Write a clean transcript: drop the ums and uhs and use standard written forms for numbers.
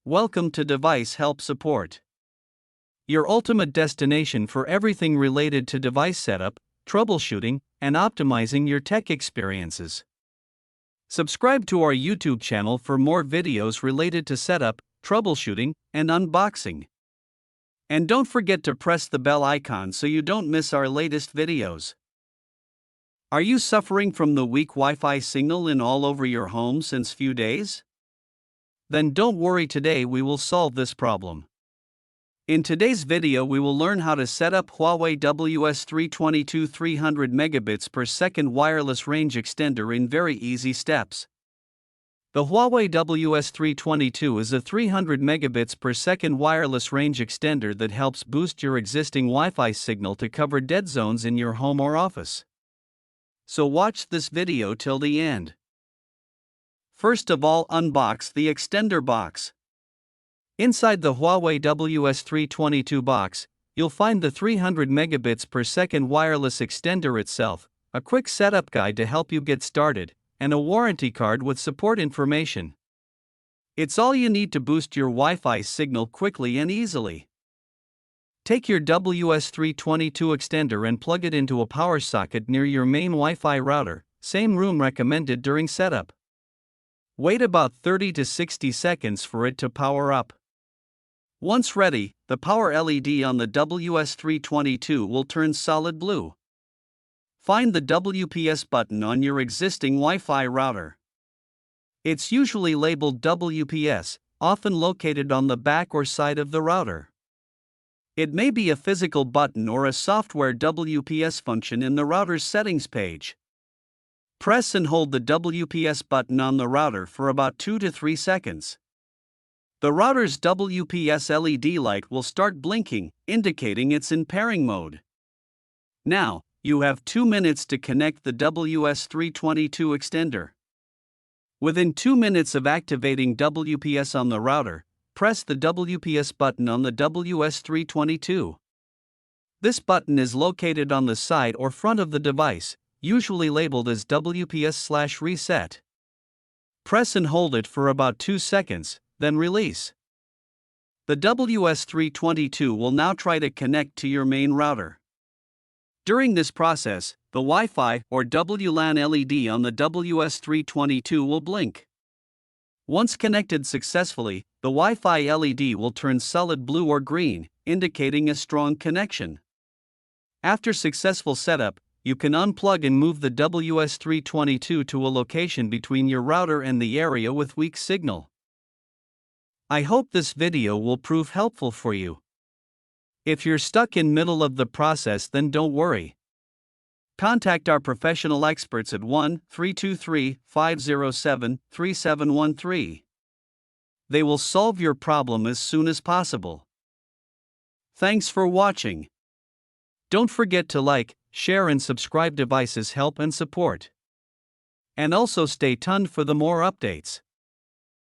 Welcome to Device Help Support, your ultimate destination for everything related to device setup, troubleshooting, and optimizing your tech experiences. Subscribe to our YouTube channel for more videos related to setup, troubleshooting, and unboxing. And don't forget to press the bell icon so you don't miss our latest videos. Are you suffering from the weak Wi-Fi signal in all over your home since few days? Then don't worry, today we will solve this problem. In today's video we will learn how to set up HUAWEI WS322 300 megabits per second wireless range extender in very easy steps. The HUAWEI WS322 is a 300 megabits per second wireless range extender that helps boost your existing Wi-Fi signal to cover dead zones in your home or office. So watch this video till the end. First of all, unbox the extender box. Inside the HUAWEI WS322 box, you'll find the 300 megabits per second wireless extender itself, a quick setup guide to help you get started, and a warranty card with support information. It's all you need to boost your Wi-Fi signal quickly and easily. Take your WS322 extender and plug it into a power socket near your main Wi-Fi router, same room recommended during setup. Wait about 30 to 60 seconds for it to power up. Once ready, the power LED on the WS322 will turn solid blue. Find the WPS button on your existing Wi-Fi router. It's usually labeled WPS, often located on the back or side of the router. It may be a physical button or a software WPS function in the router's settings page. Press and hold the WPS button on the router for about 2 to 3 seconds. The router's WPS LED light will start blinking, indicating it's in pairing mode. Now, you have 2 minutes to connect the WS322 extender. Within 2 minutes of activating WPS on the router, press the WPS button on the WS322. This button is located on the side or front of the device, usually labeled as WPS/reset. Press and hold it for about 2 seconds, then release. The WS322 will now try to connect to your main router. During this process, the Wi-Fi or WLAN LED on the WS322 will blink. Once connected successfully, the Wi-Fi LED will turn solid blue or green, indicating a strong connection. After successful setup, you can unplug and move the WS322 to a location between your router and the area with weak signal. I hope this video will prove helpful for you. If you're stuck in middle of the process, then don't worry. Contact our professional experts at 1-323-507-3713. They will solve your problem as soon as possible. Thanks for watching. Don't forget to like, share and subscribe. Devices Help and Support. And also stay tuned for the more updates.